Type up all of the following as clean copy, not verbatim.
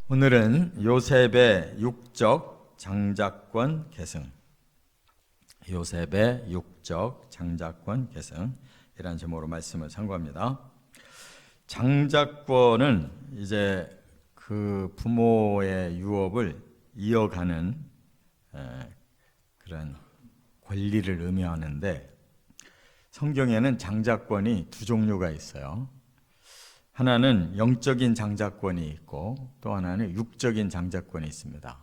오늘은 요셉의 육적 장자권 계승, 요셉의 육적 장자권 계승이라는 제목으로 말씀을 참고합니다. 장자권은 이제 그 부모의 유업을 이어가는 그런 권리를 의미하는데, 성경에는 장자권이 두 종류가 있어요. 하나는 영적인 장자권이 있고 또 하나는 육적인 장자권이 있습니다.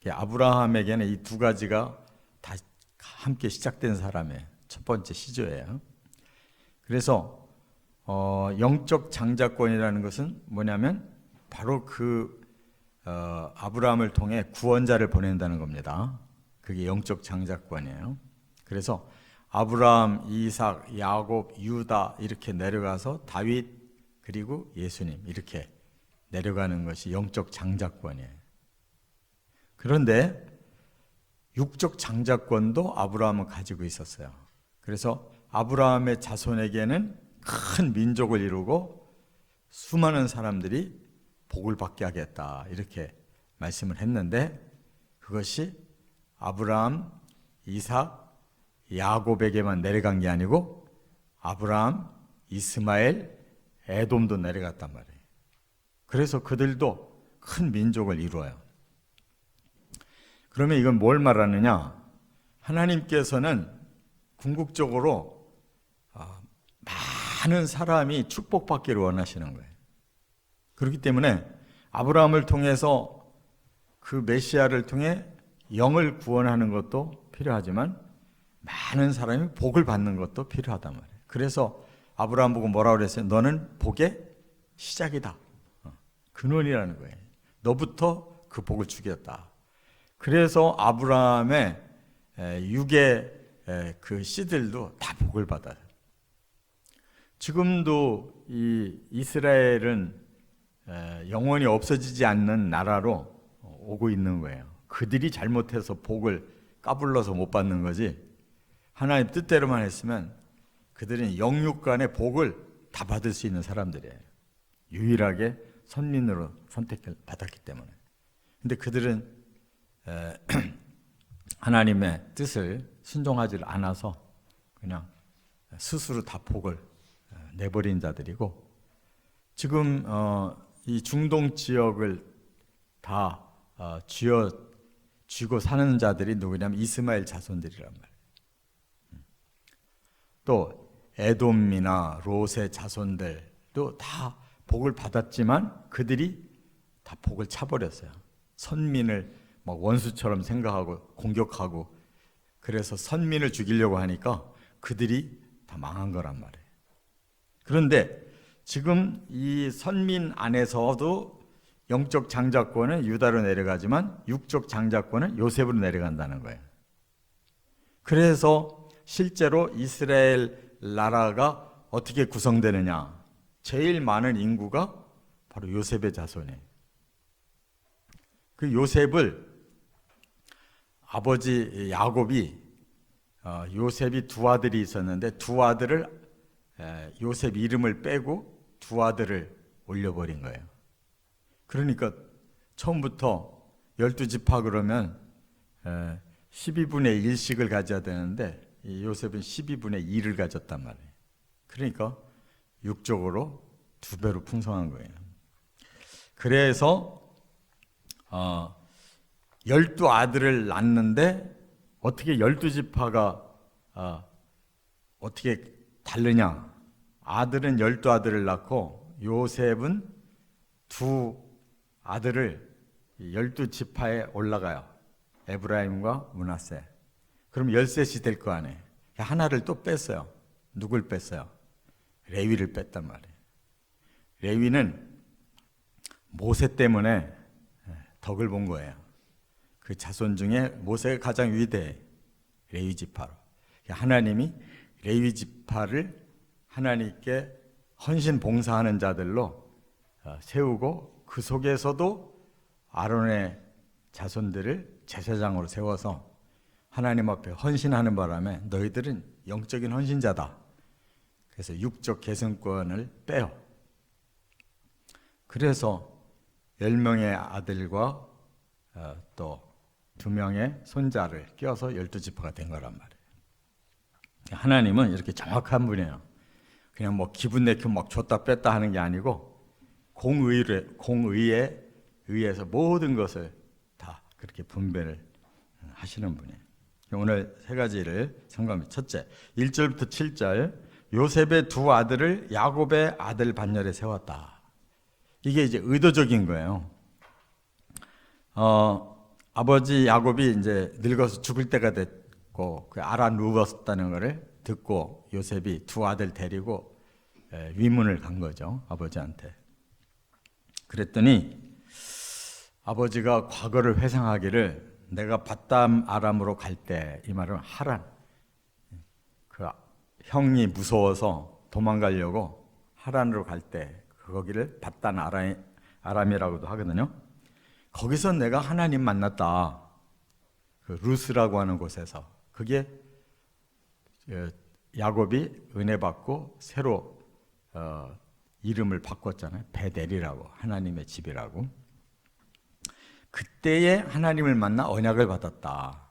아브라함에게는 이 두 가지가 다 함께 시작된 사람의 첫 번째 시조예요. 그래서 영적 장자권이라는 것은 뭐냐면 바로 아브라함을 통해 구원자를 보낸다는 겁니다. 그게 영적 장자권이에요. 그래서 아브라함, 이삭, 야곱, 유다 이렇게 내려가서 다윗 그리고 예수님 이렇게 내려가는 것이 영적 장자권이에요. 그런데 육적 장자권도 아브라함은 가지고 있었어요. 그래서 아브라함의 자손에게는 큰 민족을 이루고 수많은 사람들이 복을 받게 하겠다 이렇게 말씀을 했는데, 그것이 아브라함, 이삭, 야곱에게만 내려간 게 아니고 아브라함, 이스마엘, 에돔도 내려갔단 말이에요. 그래서 그들도 큰 민족을 이루어요. 그러면 이건 뭘 말하느냐? 하나님께서는 궁극적으로 많은 사람이 축복받기를 원하시는 거예요. 그렇기 때문에 아브라함을 통해서 그 메시아를 통해 영을 구원하는 것도 필요하지만 많은 사람이 복을 받는 것도 필요하단 말이에요. 그래서 아브라함 보고 뭐라고 그랬어요? 너는 복의 시작이다. 근원이라는 거예요. 너부터 그 복을 주겠다. 그래서 아브라함의 육의 그 씨들도 다 복을 받아요. 지금도 이 이스라엘은 영원히 없어지지 않는 나라로 오고 있는 거예요. 그들이 잘못해서 복을 까불러서 못 받는 거지, 하나님 뜻대로만 했으면 그들은 영육 간의 복을 다 받을 수 있는 사람들이에요. 유일하게 선민으로 선택을 받았기 때문에. 근데 그들은 하나님의 뜻을 순종하지 않아서 그냥 스스로 다 복을 내버린 자들이고, 지금 이 중동 지역을 다 쥐고 사는 자들이 누구냐면 이스마엘 자손들이란 말이에요. 또 에돔이나 롯의 자손들도 다 복을 받았지만 그들이 다 복을 차버렸어요. 선민을 막 원수처럼 생각하고 공격하고, 그래서 선민을 죽이려고 하니까 그들이 다 망한 거란 말이에요. 그런데 지금 이 선민 안에서도 영적 장자권은 유다로 내려가지만 육적 장자권은 요셉으로 내려간다는 거예요. 그래서 실제로 이스라엘 나라가 어떻게 구성되느냐? 제일 많은 인구가 바로 요셉의 자손이에요. 그 요셉을 아버지 야곱이 요셉이 두 아들이 있었는데 두 아들을 요셉 이름을 빼고 두 아들을 올려버린 거예요. 그러니까 처음부터 12지파 그러면 12분의 1씩을 가져야 되는데 요셉은 12분의 2를 가졌단 말이에요. 그러니까 육적으로 두 배로 풍성한 거예요. 그래서 12아들을 낳는데 어떻게 12지파가 어떻게 다르냐? 아들은 12아들을 낳고 요셉은 두 아들을 12지파에 올라가요. 에브라임과 므낫세. 그럼 13이 될 거 아니에요. 하나를 또 뺐어요. 누굴 뺐어요? 레위를 뺐단 말이에요. 레위는 모세 때문에 덕을 본 거예요. 그 자손 중에 모세가 가장 위대해. 레위 지파로. 하나님이 레위 지파를 하나님께 헌신 봉사하는 자들로 세우고, 그 속에서도 아론의 자손들을 제사장으로 세워서 하나님 앞에 헌신하는 바람에 너희들은 영적인 헌신자다. 그래서 육적 계승권을 빼요. 그래서 10명의 아들과 또 2명의 손자를 끼워서 12지파가 된 거란 말이에요. 하나님은 이렇게 정확한 분이에요. 그냥 뭐 기분 내키면 막 줬다 뺐다 하는 게 아니고 공의에 의해서 모든 것을 다 그렇게 분배를 하시는 분이에요. 오늘 세 가지를 점검합니다. 첫째, 1절부터 7절, 요셉의 두 아들을 야곱의 아들 반열에 세웠다. 이게 이제 의도적인 거예요. 아버지 야곱이 이제 늙어서 죽을 때가 됐고 알아 누웠다는 것을 듣고 요셉이 두 아들 데리고 위문을 간 거죠, 아버지한테. 그랬더니 아버지가 과거를 회상하기를 내가 밧담 아람으로 갈 때, 이 말은 하란, 그 형이 무서워서 도망가려고 하란으로 갈 때 거기를 밧담 아람이라고도 하거든요. 거기서 내가 하나님 만났다. 그 루스라고 하는 곳에서. 그게 야곱이 은혜 받고 새로 이름을 바꿨잖아요. 베델이라고, 하나님의 집이라고. 그때에 하나님을 만나 언약을 받았다.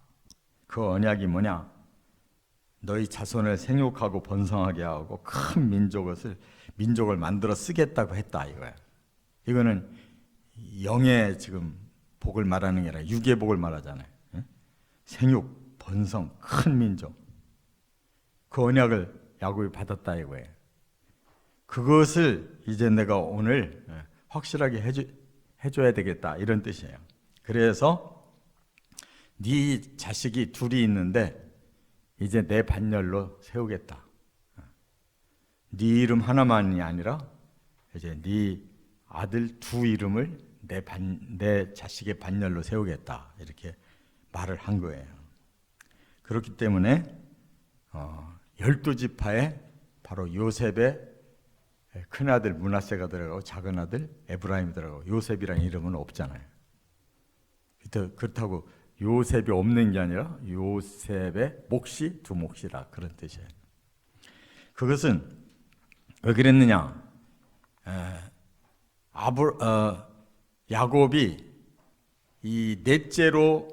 그 언약이 뭐냐? 너희 자손을 생육하고 번성하게 하고 큰 민족을 만들어 쓰겠다고 했다, 이거야. 이거는 영의 지금 복을 말하는 게 아니라 육의 복을 말하잖아요. 생육, 번성, 큰 민족. 그 언약을 야곱이 받았다, 이거예요. 그것을 이제 내가 오늘 확실하게 해줘야 되겠다, 이런 뜻이에요. 그래서 네 자식이 둘이 있는데 이제 내 반열로 세우겠다. 네 이름 하나만이 아니라 이제 네 아들 두 이름을 내 자식의 반열로 세우겠다, 이렇게 말을 한 거예요. 그렇기 때문에 12지파에 바로 요셉의 큰아들 므낫세가 들어가고 작은아들 에브라임이 들어가고 요셉이라는 이름은 없잖아요. 그렇다고 요셉이 없는 게 아니라 요셉의 몫이 두 몫이라, 그런 뜻이에요. 그것은 왜 그랬느냐? 야곱이 이 넷째로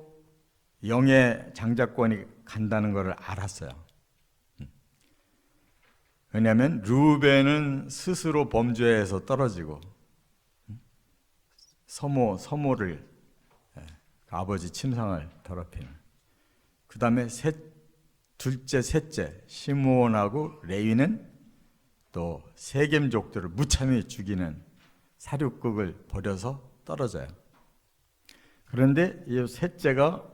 영의 장자권이 간다는 것을 알았어요. 왜냐하면 르우벤은 스스로 범죄해서 떨어지고 서모를 아버지 침상을 더럽히는, 그 다음에 둘째, 셋째 시므온하고 레위는 또 세겜족들을 무참히 죽이는 사륙극을 벌여서 떨어져요. 그런데 이 셋째가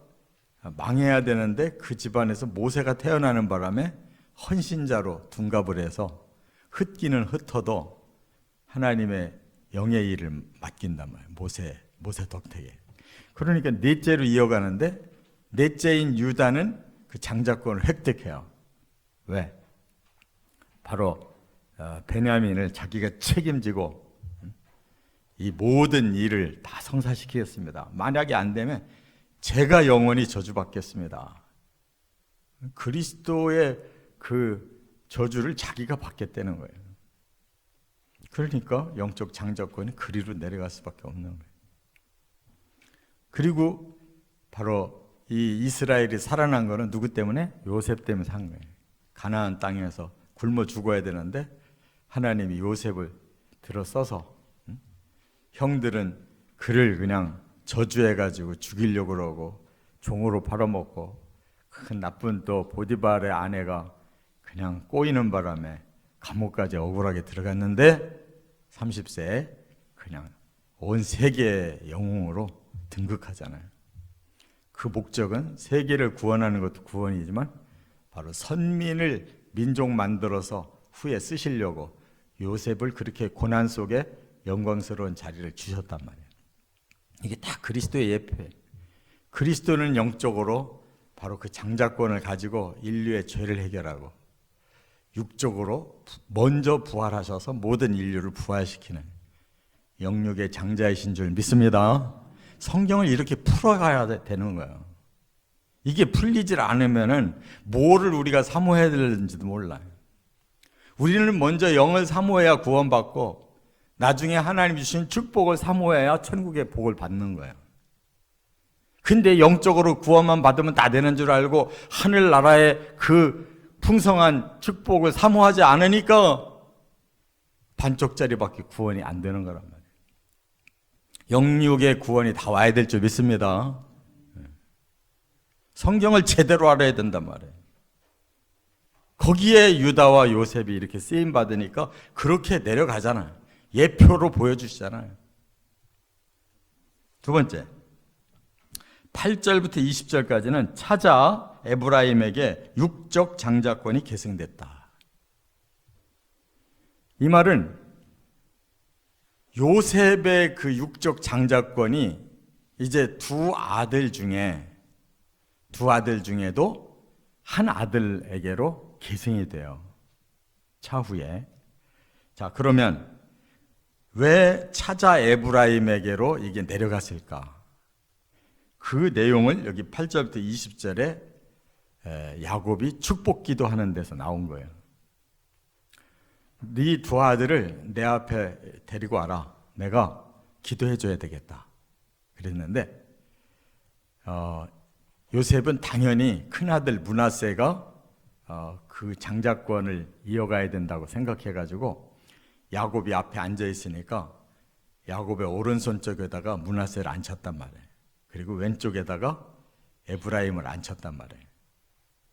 망해야 되는데 그 집안에서 모세가 태어나는 바람에 헌신자로 둔갑을 해서 흩기는 흩어도 하나님의 영의 일을 맡긴단 말이에요. 모세 덕택에. 그러니까 넷째로 이어가는데 넷째인 유다는 그 장자권을 획득해요. 왜? 바로 베냐민을 자기가 책임지고 이 모든 일을 다 성사시키겠습니다. 만약에 안 되면 제가 영원히 저주받겠습니다. 그리스도의 그 저주를 자기가 받겠다는 거예요. 그러니까 영적 장자권이 그리로 내려갈 수밖에 없는 거예요. 그리고 바로 이 이스라엘이 살아난 거는 누구 때문에? 요셉 때문에 산 거예요. 가나안 땅에서 굶어 죽어야 되는데 하나님이 요셉을 들어 써서 형들은 그를 그냥 저주해가지고 죽이려고 그러고 종으로 팔아먹고, 큰 나쁜 또 보디발의 아내가 그냥 꼬이는 바람에 감옥까지 억울하게 들어갔는데 30세에 그냥 온 세계의 영웅으로 등극하잖아요. 그 목적은 세계를 구원하는 것도 구원이지만 바로 선민을 민족 만들어서 후에 쓰시려고 요셉을 그렇게 고난 속에 영광스러운 자리를 주셨단 말이에요. 이게 다 그리스도의 예표예요. 그리스도는 영적으로 바로 그 장자권을 가지고 인류의 죄를 해결하고, 육적으로 먼저 부활하셔서 모든 인류를 부활시키는 영육의 장자이신 줄 믿습니다. 성경을 이렇게 풀어가야 되는 거예요. 이게 풀리질 않으면은 뭐를 우리가 사모해야 되는지도 몰라요. 우리는 먼저 영을 사모해야 구원받고 나중에 하나님 주신 축복을 사모해야 천국의 복을 받는 거예요. 근데 영적으로 구원만 받으면 다 되는 줄 알고 하늘나라의 그 풍성한 축복을 사모하지 않으니까 반쪽짜리밖에 구원이 안 되는 거란 말이에요. 영육의 구원이 다 와야 될 줄 믿습니다. 성경을 제대로 알아야 된단 말이에요. 거기에 유다와 요셉이 이렇게 쓰임 받으니까 그렇게 내려가잖아요. 예표로 보여주시잖아요. 두 번째, 8절부터 20절까지는 찾아 에브라임에게 육적 장자권이 계승됐다. 이 말은 요셉의 그 육적 장자권이 이제 두 아들 중에도 한 아들에게로 계승이 돼요. 차후에. 자, 그러면 왜 찾아 에브라임에게로 이게 내려갔을까? 그 내용을 여기 8절부터 20절에 야곱이 축복 기도하는 데서 나온 거예요. 네 두 아들을 내 앞에 데리고 와라. 내가 기도해 줘야 되겠다. 그랬는데 요셉은 당연히 큰아들 므낫세가 그 장자권을 이어가야 된다고 생각해가지고 야곱이 앞에 앉아 있으니까 야곱의 오른손 쪽에다가 므낫세를 앉혔단 말이에요. 그리고 왼쪽에다가 에브라임을 앉혔단 말이에요.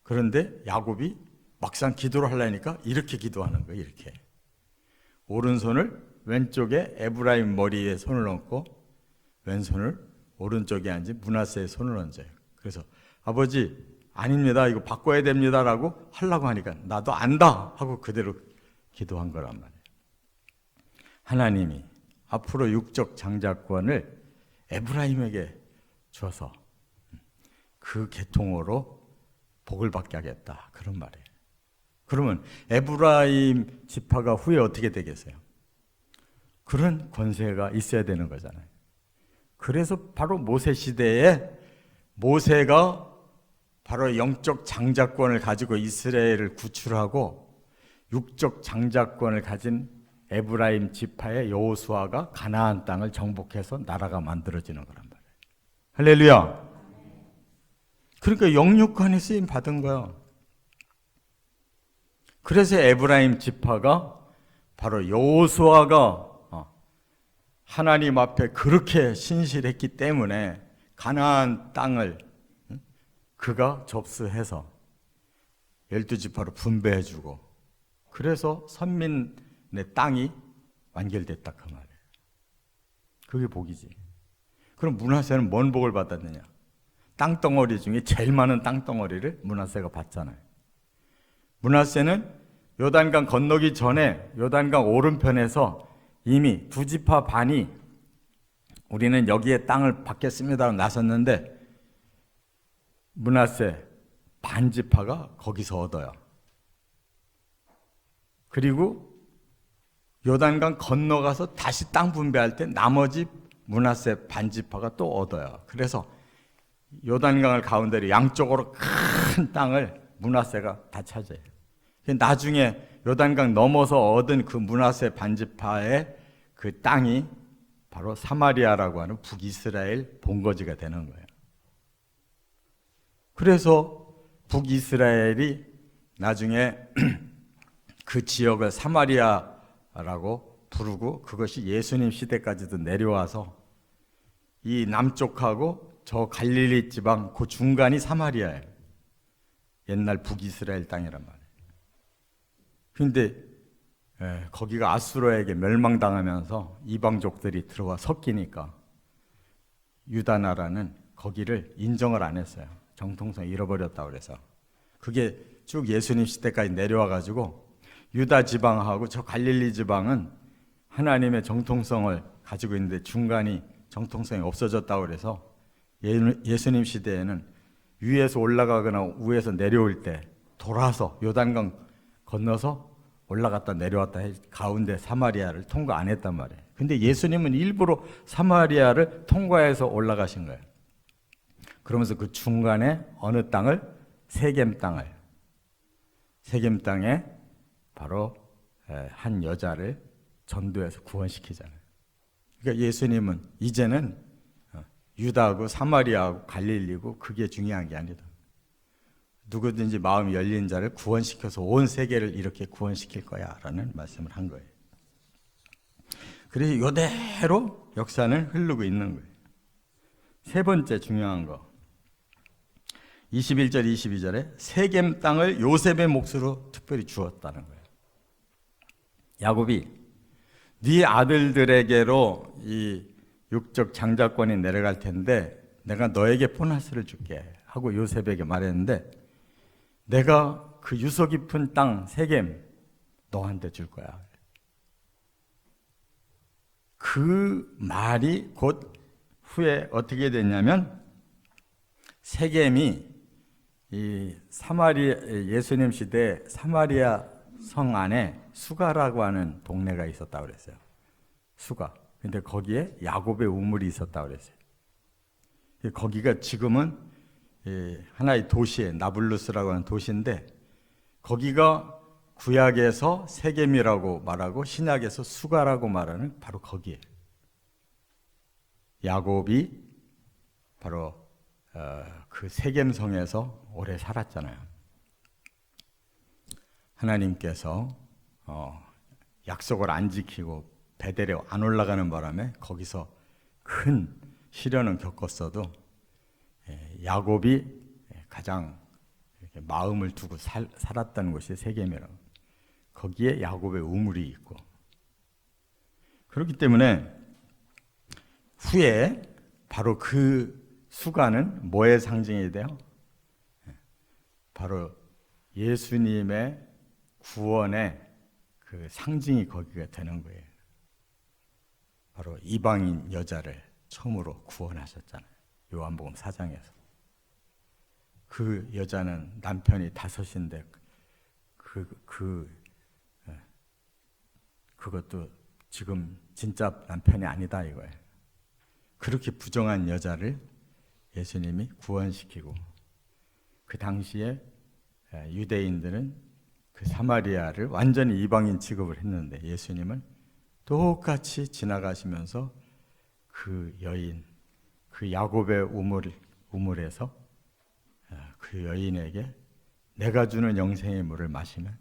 그런데 야곱이 막상 기도를 하려니까 이렇게 기도하는 거예요. 이렇게 오른손을 왼쪽에 에브라임 머리에 손을 얹고 왼손을 오른쪽에 앉은 므낫세의 손을 얹어요. 그래서 아버지 아닙니다. 이거 바꿔야 됩니다라고 하려고 하니까 나도 안다 하고 그대로 기도한 거란 말이에요. 하나님이 앞으로 육적 장자권을 에브라임에게 줘서 그 계통으로 복을 받게 하겠다. 그런 말이에요. 그러면 에브라임 지파가 후에 어떻게 되겠어요? 그런 권세가 있어야 되는 거잖아요. 그래서 바로 모세 시대에 모세가 바로 영적 장자권을 가지고 이스라엘을 구출하고 육적 장자권을 가진 에브라임 지파의 여호수아가 가나안 땅을 정복해서 나라가 만들어지는 거란 말이에요. 할렐루야. 그러니까 영육간에 쓰임 받은 거야. 그래서 에브라임 지파가 바로 여호수아가 하나님 앞에 그렇게 신실했기 때문에 가나안 땅을 그가 접수해서 12지파로 분배해주고 그래서 선민의 땅이 완결됐다 그 말이에요. 그게 복이지. 그럼 므낫세는 뭔 복을 받았느냐? 땅덩어리 중에 제일 많은 땅덩어리를 므낫세가 받잖아요. 므낫세는 요단강 건너기 전에 요단강 오른편에서 이미 두 지파 반이 우리는 여기에 땅을 받겠습니다 나섰는데 므낫세 반 지파가 거기서 얻어요. 그리고 요단강 건너가서 다시 땅 분배할 때 나머지 므낫세 반 지파가 또 얻어요. 그래서 요단강을 가운데로 양쪽으로 큰 땅을 므낫세가 다 차지해요. 나중에 요단강 넘어서 얻은 그 므낫세 반지파의 그 땅이 바로 사마리아라고 하는 북이스라엘 본거지가 되는 거예요. 그래서 북이스라엘이 나중에 그 지역을 사마리아라고 부르고 그것이 예수님 시대까지도 내려와서 이 남쪽하고 저 갈릴리 지방 그 중간이 사마리아예요. 옛날 북이스라엘 땅이란 말이에요. 근데 거기가 아수르에게 멸망당하면서 이방족들이 들어와 섞이니까 유다 나라는 거기를 인정을 안 했어요. 정통성 잃어버렸다고 그래서. 그게 쭉 예수님 시대까지 내려와 가지고 유다 지방하고 저 갈릴리 지방은 하나님의 정통성을 가지고 있는데 중간이 정통성이 없어졌다고 그래서 예수님 시대에는 위에서 올라가거나 위에서 내려올 때 돌아서 요단강 건너서 올라갔다 내려왔다 해 가운데 사마리아를 통과 안 했단 말이에요. 근데 예수님은 일부러 사마리아를 통과해서 올라가신 거예요. 그러면서 그 중간에 어느 땅을? 세겜 땅에 바로 한 여자를 전도해서 구원시키잖아요. 그러니까 예수님은 이제는 유다하고 사마리아하고 갈릴리고 그게 중요한 게 아니다. 누구든지 마음이 열린 자를 구원시켜서 온 세계를 이렇게 구원시킬 거야 라는 말씀을 한 거예요. 그래서 이대로 역사는 흐르고 있는 거예요. 세 번째 중요한 거, 21절 22절에 세겜 땅을 요셉의 몫으로 특별히 주었다는 거예요. 야곱이 네 아들들에게로 이 육적 장자권이 내려갈 텐데 내가 너에게 보너스를 줄게 하고 요셉에게 말했는데, 내가 그 유서 깊은 땅 세겜 너한테 줄 거야. 그 말이 곧 후에 어떻게 됐냐면, 세겜이 이 예수님 시대 사마리아 성 안에 수가라고 하는 동네가 있었다고 그랬어요. 수가. 근데 거기에 야곱의 우물이 있었다고 그랬어요. 거기가 지금은 하나의 도시에 나블루스라고 하는 도시인데, 거기가 구약에서 세겜이라고 말하고 신약에서 수가라고 말하는 바로 거기에 야곱이 바로 그 세겜성에서 오래 살았잖아요. 하나님께서 약속을 안 지키고 베델에 안 올라가는 바람에 거기서 큰 시련은 겪었어도 야곱이 가장 마음을 두고 살았다는 곳이 세겜이라고. 거기에 야곱의 우물이 있고, 그렇기 때문에 후에 바로 그 수가는 뭐의 상징이 돼요? 바로 예수님의 구원의 그 상징이 거기가 되는 거예요. 바로 이방인 여자를 처음으로 구원하셨잖아요. 요한복음 4장에서. 그 여자는 남편이 5인데 그것도 지금 진짜 남편이 아니다 이거예요. 그렇게 부정한 여자를 예수님이 구원시키고, 그 당시에 유대인들은 그 사마리아를 완전히 이방인 취급을 했는데 예수님은 똑같이 지나가시면서 그 여인, 그 야곱의 우물에서 그 여인에게 내가 주는 영생의 물을 마시면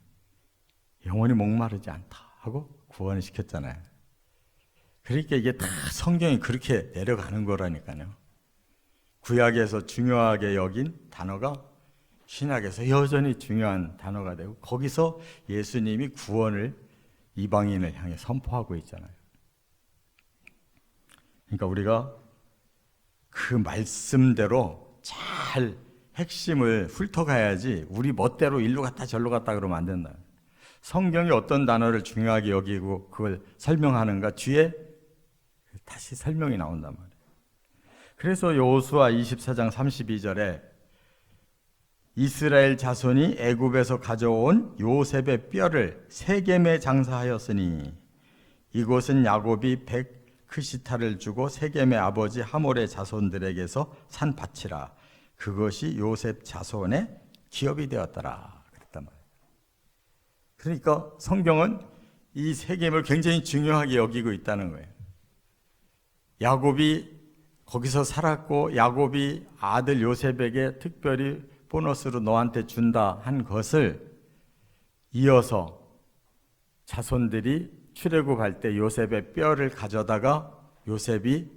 영원히 목마르지 않다 하고 구원을 시켰잖아요. 그러니까 이게 다 성경이 그렇게 내려가는 거라니까요. 구약에서 중요하게 여긴 단어가 신약에서 여전히 중요한 단어가 되고, 거기서 예수님이 구원을 이방인을 향해 선포하고 있잖아요. 그러니까 우리가 그 말씀대로 잘 핵심을 훑어가야지 우리 멋대로 일로 갔다 절로 갔다 그러면 안 된다. 성경이 어떤 단어를 중요하게 여기고 그걸 설명하는가 뒤에 다시 설명이 나온단 말이에요. 그래서 여호수아 24장 32절에 이스라엘 자손이 애굽에서 가져온 요셉의 뼈를 세겜에 장사하였으니 이곳은 야곱이 백크시타를 주고 세겜의 아버지 하몰의 자손들에게서 산 밭이라. 그것이 요셉 자손의 기업이 되었더라 그랬단 말이에요. 그러니까 성경은 이 세겜을 굉장히 중요하게 여기고 있다는 거예요. 야곱이 거기서 살았고 야곱이 아들 요셉에게 특별히 보너스로 너한테 준다 한 것을 이어서 자손들이 출애굽할 때 요셉의 뼈를 가져다가 요셉이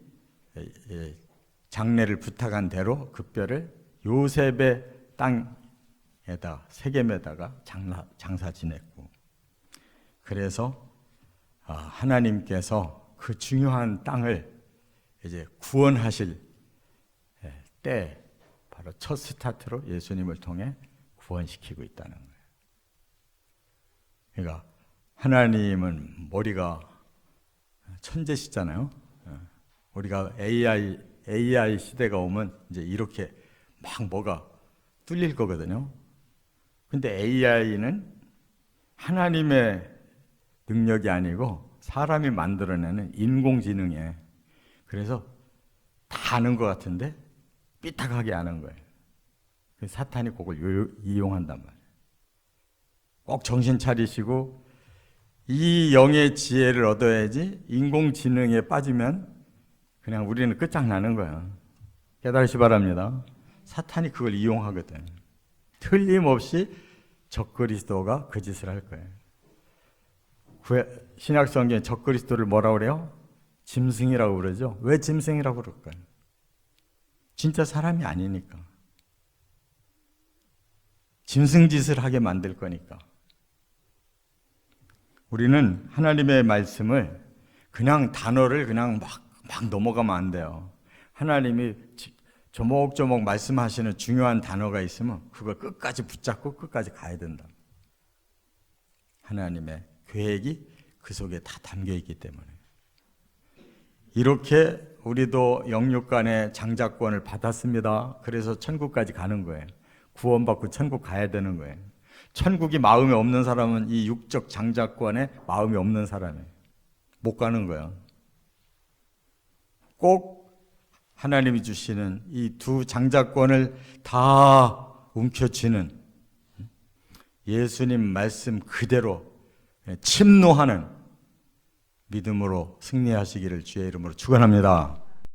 장례를 부탁한 대로 그 뼈를 요셉의 땅에다 세겜에다가 장사 지냈고, 그래서 하나님께서 그 중요한 땅을 이제 구원하실 때 바로 첫 스타트로 예수님을 통해 구원시키고 있다는 거예요. 그러니까 하나님은 머리가 천재시잖아요. 우리가 AI 시대가 오면 이제 이렇게 막 뭐가 뚫릴 거거든요. 근데 AI는 하나님의 능력이 아니고 사람이 만들어내는 인공지능이에요. 그래서 다 아는 것 같은데 삐딱하게 아는 거예요. 그래서 사탄이 그걸 이용한단 말이에요. 꼭 정신 차리시고 이 영의 지혜를 얻어야지 인공지능에 빠지면 그냥 우리는 끝장나는 거야. 깨달으시 바랍니다. 사탄이 그걸 이용하거든. 틀림없이 적그리스도가 그 짓을 할 거예요. 신약성경에 적그리스도를 뭐라고 그래요? 짐승이라고 그러죠. 왜 짐승이라고 그럴까요? 진짜 사람이 아니니까. 짐승 짓을 하게 만들 거니까. 우리는 하나님의 말씀을 그냥 단어를 그냥 막 넘어가면 안 돼요. 하나님이 조목조목 말씀하시는 중요한 단어가 있으면 그걸 끝까지 붙잡고 끝까지 가야 된다. 하나님의 계획이 그 속에 다 담겨 있기 때문에. 이렇게 우리도 영육간의 장자권을 받았습니다. 그래서 천국까지 가는 거예요. 구원받고 천국 가야 되는 거예요. 천국이 마음에 없는 사람은 이 육적 장자권에 마음이 없는 사람이에요. 못 가는 거예요. 꼭 하나님이 주시는 이 두 장자권을 다 움켜쥐는 예수님 말씀 그대로 침노하는 믿음으로 승리하시기를 주의 이름으로 축원합니다.